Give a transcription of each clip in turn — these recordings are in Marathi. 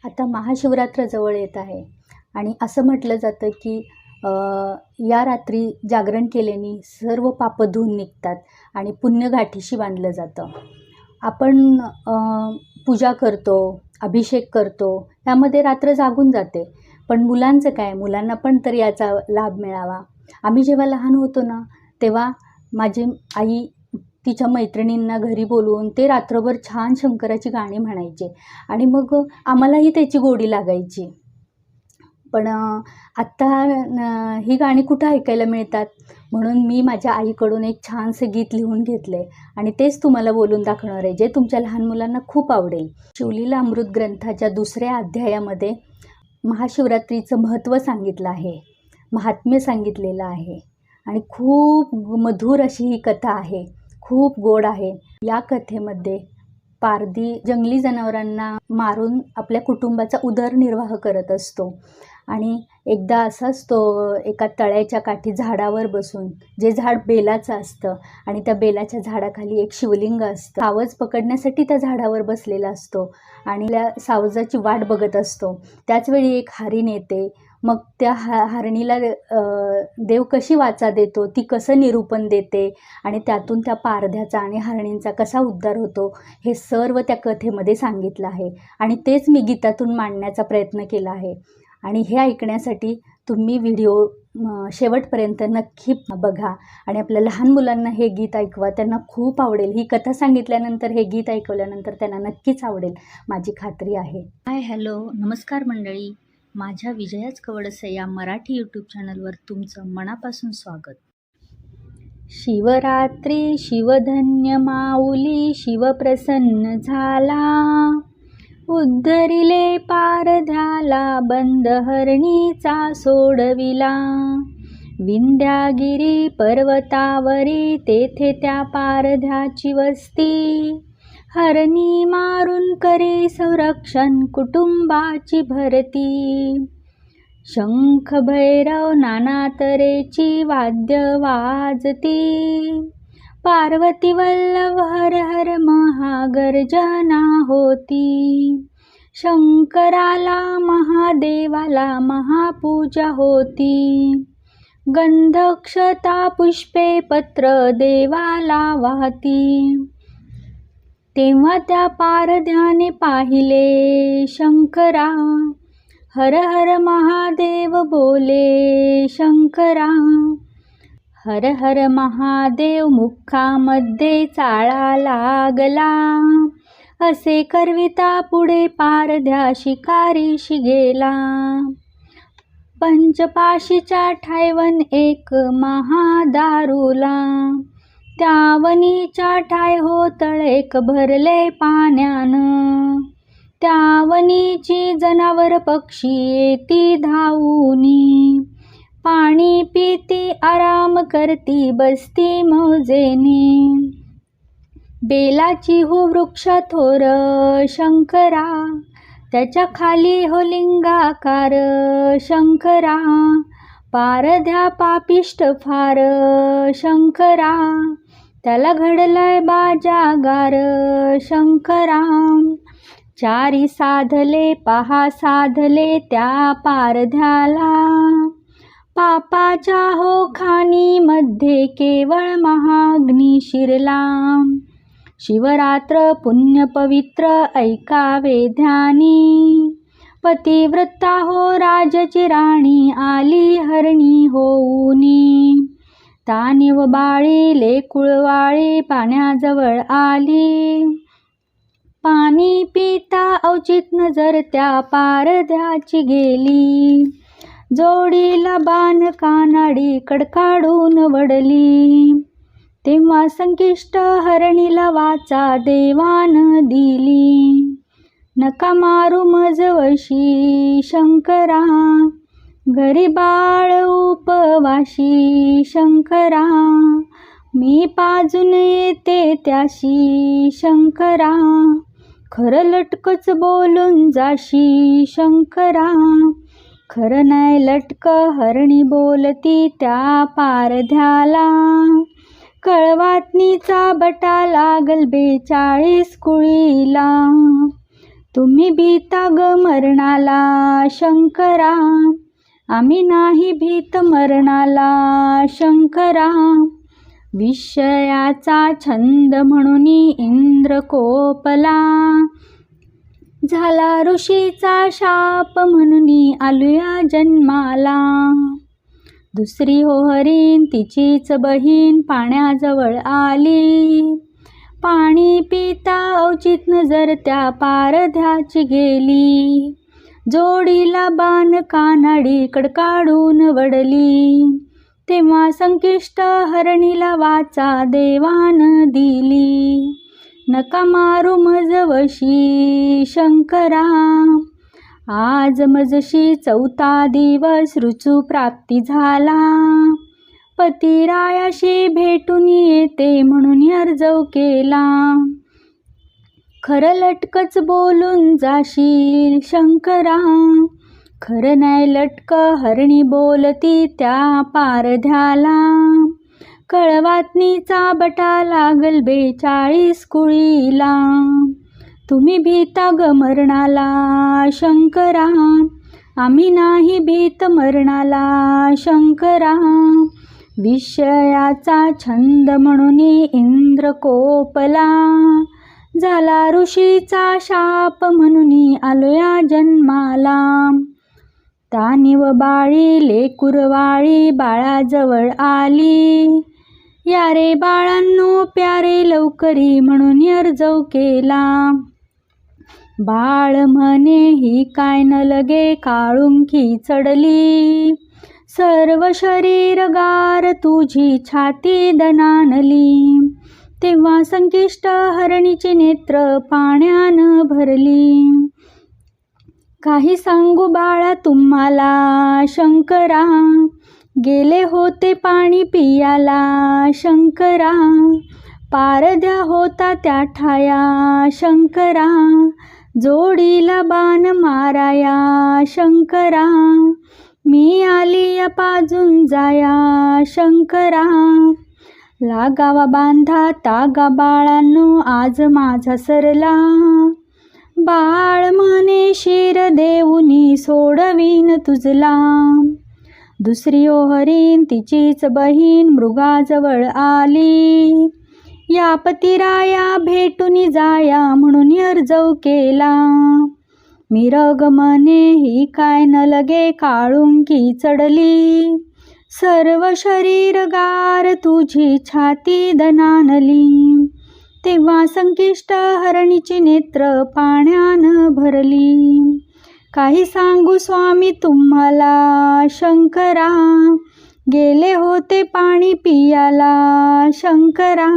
आता महाशिवरात्र जवळ येत आहे आणि असं म्हटलं जातं की या रात्री जागरण केल्याने सर्व पापं धुवून निघतात आणि पुण्य गाठीशी बांधलं जातं. आपण पूजा करतो, अभिषेक करतो, त्यामध्ये रात्र जागून जाते. पण मुलांचं काय? मुलांना पण तर याचा लाभ मिळावा. आम्ही जेव्हा लहान होतो ना, तेव्हा माझी आई तिच्या मैत्रिणींना घरी बोलवून ते रात्रभर छान शंकराची गाणी म्हणायचे आणि मग आम्हालाही त्याची गोडी लागायची. पण आत्ता ही गाणी कुठं ऐकायला मिळतात. म्हणून मी माझ्या आईकडून एक छानसं गीत लिहून घेतलं आहे आणि तेच तुम्हाला बोलून दाखवणार आहे, जे तुमच्या लहान मुलांना खूप आवडेल. शिवलीला अमृत ग्रंथाच्या 2ऱ्या अध्यायामध्ये महाशिवरात्रीचं महत्त्व सांगितलं आहे, महात्म्य सांगितलेलं आहे आणि खूप मधुर अशी ही कथा आहे, खूप गोड आहे. या कथेमध्ये पारधी जंगली जनावरांना मारून आपल्या कुटुंबाचा उदरनिर्वाह करत असतो आणि एकदा असाच तो एका तळ्याच्या काठी झाडावर बसून, जे झाड बेलाचं असतं आणि त्या बेलाच्या झाडाखाली एक शिवलिंग असतं. सावज पकडण्यासाठी त्या झाडावर बसलेला असतो आणि त्या सावजाची वाट बघत असतो. त्याचवेळी एक हरीण येते. मग त्या हरणीला देव कशी वाचा देतो, ती कसं निरूपण देते आणि त्यातून त्या पारध्याचा आणि हरणींचा कसा उद्धार होतो, हे सर्व त्या कथेमध्ये सांगितलं आहे आणि तेच मी गीतातून मांडण्याचा प्रयत्न केला आहे. आणि हे ऐकण्यासाठी तुम्ही व्हिडिओ शेवटपर्यंत नक्की बघा आणि आपल्या लहान मुलांना हे गीत ऐकवा, त्यांना खूप आवडेल. ही कथा सांगितल्यानंतर, हे गीत ऐकवल्यानंतर त्यांना नक्कीच आवडेल, माझी खात्री आहे. हॅलो, नमस्कार मंडळी. माझ्या विजयाच कवडसे या मराठी यूट्यूब चॅनलवर तुमचं मनापासून स्वागत. शिवरात्री शिवधन्य माऊली, शिवप्रसन्न झाला, उद्धरिले पारध्याला, बंद हरणीचा सोडविला. विंध्यागिरी पर्वतावरी, तेथे त्या पारध्याची वस्ती, हरणी मारून करे संरक्षण कुटुंबाची भरती. शंख भैरव नाना तऱ्हेची वाद्य वाजती, पार्वती वल्लभ हर हर महागर्जना होती. शंकराला महादेवाला महापूजा होती, गंधक्षता पुष्पे पत्र देवाला वाहती. तेव्हा त्या पारध्याने पाहिले शंकरा, हर हर महादेव बोले शंकरा. हर हर महादेव मुखामध्ये चाळा लागला, असे करविता पुढे पारध्या शिकारीशी गेला. पंचपाशीच्या ठायवन एक महादारुला, त्या वनीच्या ठाय हो तळेक भरले पाण्यानं. त्या वनीची जनावर पक्षी येती धावूनी, पाणी पिती आराम करती बसती मौजेने. बेलाची हो वृक्ष थोर शंकरा, त्याच्या खाली हो लिंगाकार शंकरा. पारध्या पापिष्ट फार शंकरा, त्याला घडलंय बाजागार शंकरा. चारी साधले पहा साधले त्या पारध्याला, पापाच्या हो खाणीमध्ये केवळ महाग्नी शिरला. शिवरात्र पुण्य पवित्र ऐकावे ध्यानी, पतिव्रता हो राजाची राणी आली हरणी होऊनी. तानी व बाळी लेकुळवाळी पाण्याजवळ आली, पाणी पिता अवचित नजर त्या पारध्याची गेली. जोडीला बाण कानाडी कडकाडून वडली, तेव्हा संकिष्ट हरणीला वाचा देवान दिली. नका मारू मज वशी शंकरा, घरी बाळ उपवाशी शंकरा. मी पाजून येते त्याशी शंकरा, खरं लटकच बोलून जाशी शंकरा. खरं नाही लटक हरणी बोलती त्या पारध्याला, कळवातनीचा बटा लागल 42 कुळीला. तुम्ही भीता ग मरणाला शंकरा, आम्ही नाही भीत मरणाला शंकरा. विषयाचा छंद म्हणून इंद्र कोपला, झाला ऋषीचा शाप म्हणून आलूया जन्माला. दुसरी होहरीण तिचीच बहीण पाण्याजवळ आली, पाणी पिता औचित नजर त्या पारध्याची गेली. जोडीला बाण कानाडी कडकाडून वडली, तेव्हा संकिष्ट हरणीला वाचा देवान दिली. नका मारू मज वशी शंकरा, आज मजशी 4था दिवस ऋचू प्राप्ती झाला. पतिरायाशी भेटून येते म्हणून अर्जव केला. खरं लटकच बोलून जाशील शंकरा, खरं नाही लटक हरणी बोलती त्या पारध्याला. कळवातनीचा बटा लागल 42 कुळीला, तुम्ही भीता ग मरणाला शंकरा, आम्ही नाही भीत मरणाला शंकरा. विषयाचा छंद म्हणून इंद्र कोपला, झाला ऋषीचा शाप म्हणून आलोया जन्माला. तानीव बाळी लेकुरवाळी बाळाजवळ आली, या रे बाळांनो प्यारे लवकरी म्हणून अर्जव केला. बाळ म्हणे ही काय न लगे काळुंकी चढली, सर्व शरीर गार तुझी छाती दणानली. तेव्हा संकिष्ट हरणीचे नेत्र पाण्यान भरली. काही सांगू बाळा तुम्हाला शंकरा, गेले होते पाणी पियाला शंकरा. पारद्या होता त्या ठाया शंकरा, जोडीला बाण माराया शंकरा. मी आली पाजून जाया शंकरा, लागावा बांधा तागा बाळांनो आज माझा सरला. बाळ म्हणे शिर देऊनी सोडवीन तुझला. दुसरी ओहरीण तिचीच बहीण मृगाजवळ आली, या पतिराया भेटून जाया म्हणून अर्जव केला. मिरग म्हणे ही काय न लगे काळुंकी चढली, सर्व शरीर गार तुझी छाती दणानली. तेव्हा संकिष्ट हरणीची नेत्र पाण्यान भरली. काही सांगू स्वामी तुम्हाला शंकरा, गेले होते पाणी पियाला शंकरा.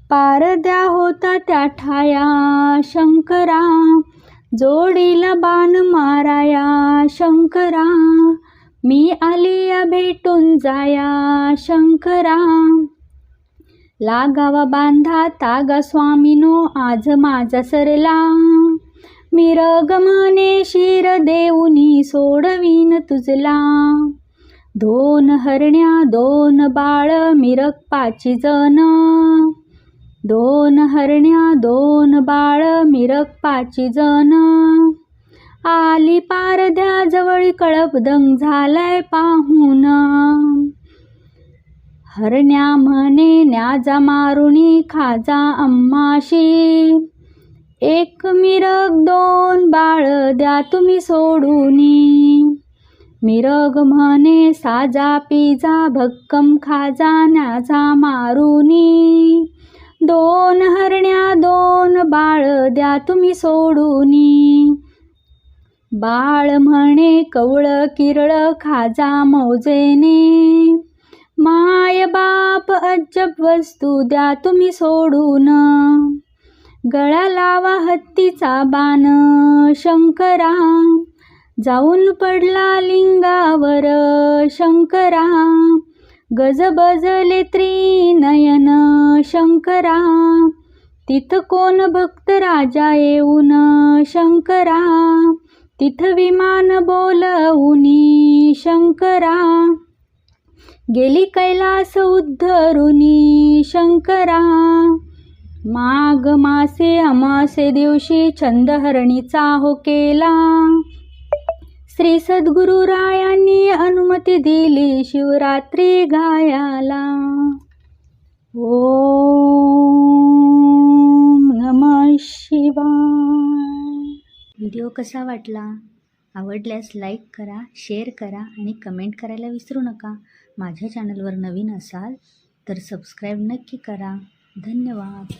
पारद्या होता त्या ठाया शंकरा, जोडीला बाण माराया शंकरा. मी आलिया भेटून जाया शंकरा, लागावा बांधा तागा स्वामीनो आज माझा सरला. मिरग म्हणे शिर देऊनी सोडवीन तुझला. 2 हरण्या 2 बाळ मिरग 5 जण, 2 हरण्या 2 बाळ मिरग 5 जण. आली पारध्या जवळ कळपदंग झालाय पाहून. हरण्या म्हणे न्याजा मारुणी खाजा अम्माशी, 1 मिरग 2 बाळ द्या तुम्ही सोडूनी. मिरग म्हणे साजा पिजा भक्कम खाजा न्याजा मारुनी. 2 हरण्या 2 बाळ द्या तुम्ही सोडूनी. बाळ म्हणे कवळ किरळ खाजा मौजेने, माय बाप अजब वस्तू द्या तुम्ही सोडून. गळा लावा हत्तीचा बाण शंकरा, जाऊन पडला लिंगावर शंकरा. गजबजले त्रिनयन शंकरा, तिथ कोण भक्त राजा येऊन शंकरा. तिथ विमान बोलवूनी शंकरा, गेली कैलास उद्धरुनी शंकरा. माघ मासे अमासे दिवशी छंदहरणीचा हो केला. श्री सद्गुरुरायांनी अनुमती दिली शिवरात्री गायाला. ओम नमः शिवाय. व्हिडिओ कसा वाटला? आवडल्यास लाईक करा, शेअर करा आणि कमेंट करायला विसरू नका. माझ्या चॅनलवर नवीन असाल तर सबस्क्राईब नक्की करा. धन्यवाद.